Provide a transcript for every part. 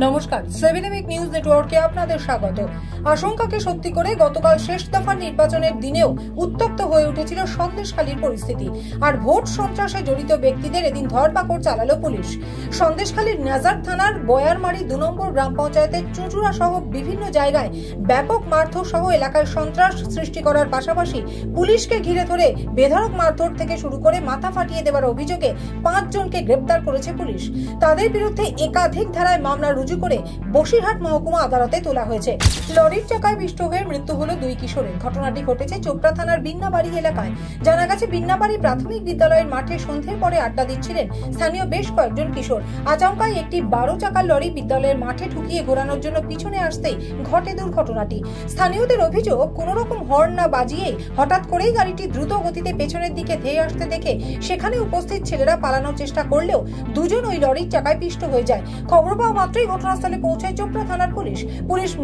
নমস্কার, 7 নিউজ নেটওয়ার্কে আপনাদের স্বাগত। আশঙ্কাকে সত্যি করে গতকাল শেষ দফার নির্বাচনের দিনেও উত্তপ্ত হয়ে উঠেছিল সন্দেশখালীর পরিস্থিতি। আর ভোট সন্ত্রাসে জড়িত ব্যক্তিদের এদিন ধরপাকড় চালালো পুলিশ। সন্দেশখালীর নাজার থানার বয়ারমারি 2 নম্বর গ্রাম পঞ্চায়েতের চুঁচুড়া সহ বিভিন্ন জায়গায় ব্যাপক মারধর সহ এলাকায় সন্ত্রাস সৃষ্টি করার পাশাপাশি পুলিশকে ঘিরে ধরে বেধড়ক মারধর থেকে শুরু করে মাথা ফাটিয়ে দেওয়ার অভিযোগে 5 জনকে গ্রেপ্তার করেছে পুলিশ। তাদের বিরুদ্ধে একাধিক ধারায় মামলা রুজু করে বসিরহাট মহকুমা আদালতে তোলা হয়েছে। লরির চাকায় পিষ্ট হয়ে মৃত্যু হলো 2 কিশোরের। ঘটনাটি ঘটেছে চোপড়া থানার বিন্নাবাড়ি এলাকায়। জানা গেছে, বিন্নাবাড়ি প্রাথমিক বিদ্যালয়ের মাঠে সন্ধ্যের পরে আড্ডা দিচ্ছিলেন স্থানীয় বেশ কয়েকজন কিশোর। আচমকাই একটি 12 চাকার লরি বিদ্যালয়ের মাঠে ঢুকিয়ে ঘোরানোর জন্য পিছনে আসতেই ঘটে দুর্ঘটনাটি। স্থানীয়দের অভিযোগ, কোন রকম হর্ন না বাজিয়ে হঠাৎ করেই গাড়িটি দ্রুত গতিতে পেছনের দিকে ধেয়ে আসতে দেখে সেখানে উপস্থিত ছেলেরা পালানোর চেষ্টা করলেও 2 জন ওই লরির চাকায় পিষ্ট হয়ে যায়। খবর পাওয়া মাত্রই ঘটনাস্থলে পৌঁছায় চোপড়া থানার পুলিশ।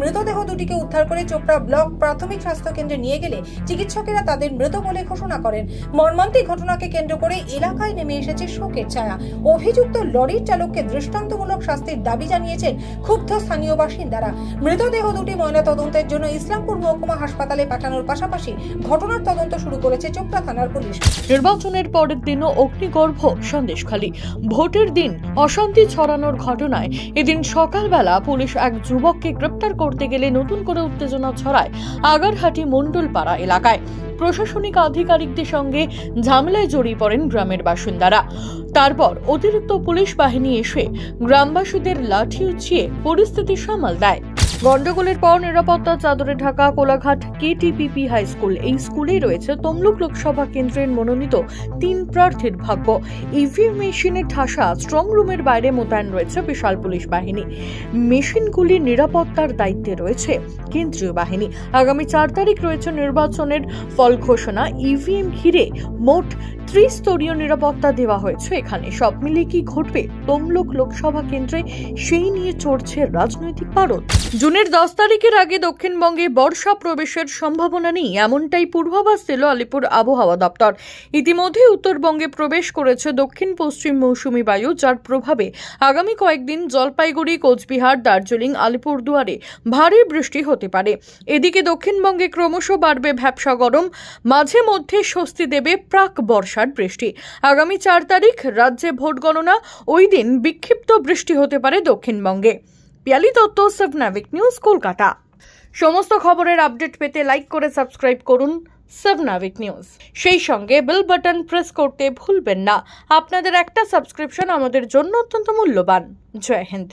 মৃতদেহ দুটিকে উদ্ধার করে চোপড়া ব্লক প্রাথমিক স্বাস্থ্য কেন্দ্রে নিয়ে গেলে চিকিৎসকেরা তাদের মৃত বলে ঘোষণা করেন। মর্মান্তিক ঘটনাকে কেন্দ্র করে এলাকায় নেমে এসেছে শোকের ছায়া। অভিযুক্ত লরির চালককে দৃষ্টান্তমূলক শাস্তির দাবি জানিয়েছেন ক্ষুব্ধ স্থানীয় বাসিন্দারা। মৃতদেহ দুটি ময়নাতদন্তের জন্য ইসলামপুর মহকুমা হাসপাতালে পাঠানোর পাশাপাশি ঘটনার তদন্ত শুরু করেছে চোপড়া থানার পুলিশ। নির্বাচনের পরের দিনও অগ্নিগর্ভ সন্দেশখালী। ভোটের দিন অশান্তি ছড়ানোর ঘটনায় এদিন সকালবেলা পুলিশ এক যুবককে গ্রেপ্তার করতে গেলে নতুন করে উত্তেজনা ছড়ায় আগারহাটি মণ্ডলপাড়া এলাকায়। প্রশাসনিক আধিকারিকদের সঙ্গে ঝামেলায় জড়িয়ে পড়েন গ্রামের বাসিন্দারা। তারপর অতিরিক্ত পুলিশ বাহিনী এসে গ্রামবাসীদের লাঠি উঁচিয়ে পরিস্থিতি সামাল দেয়। গন্ডগোলের পর নিরাপত্তা চাদরে ঢাকা কোলাঘাট KTPP হাই স্কুল। এই স্কুলেই রয়েছে তমলুক লোকসভা কেন্দ্রের মনোনীত 3 প্রার্থীর ভাগ্য। ইভিএম মেশিনে ঠাসা স্ট্রং রুমের বাইরে মোতায়েন রয়েছে বিশাল পুলিশ বাহিনী। মেশিনগুলির নিরাপত্তার দায়িত্বে রয়েছে কেন্দ্রীয় বাহিনী। আগামী 4 তারিখ রয়েছে নির্বাচনের ফল ঘোষণা। ইভিএম ঘিরে মোট 30 স্তরীয় নিরাপত্তা দেওয়া হয়েছে এখানে। সব মিলিয়ে কি ঘটবে তমলুক লোকসভা কেন্দ্রে, সেই নিয়ে চড়ছে রাজনৈতিক পারদ। জুনের 10 তারিখের আগে দক্ষিণবঙ্গে বর্ষা প্রবেশের সম্ভাবনা নেই, এমনটাই পূর্বাভাস দিল আলিপুর আবহাওয়া দপ্তর। ইতিমধ্যে উত্তরবঙ্গে প্রবেশ করেছে দক্ষিণ পশ্চিম মৌসুমী বায়ু, যার প্রভাবে আগামী কয়েকদিন জলপাইগুড়ি, কোচবিহার, দার্জিলিং, আলিপুরদুয়ারে ভারী বৃষ্টি হতে পারে। এদিকে দক্ষিণবঙ্গে ক্রমশ বাড়বে ভ্যাপসা গরম, মাঝে মধ্যে স্বস্তি দেবে প্রাক বর্ষার বৃষ্টি। আগামী 4 তারিখ রাজ্যে ভোট গণনা, ওই দিন বিক্ষিপ্ত বৃষ্টি হতে পারে দক্ষিণবঙ্গে। পিয়ালি দত্ত, 7 নিউজ, কলকাতা। সমস্ত খবরের আপডেট পেতে লাইক করে সাবস্ক্রাইব করুন 7 নিউজ। সেই সঙ্গে বেল বাটন প্রেস করতে ভুলবেন না। আপনাদের একটা সাবস্ক্রিপশন আমাদের জন্য অত্যন্ত মূল্যবান। জয় হিন্দ।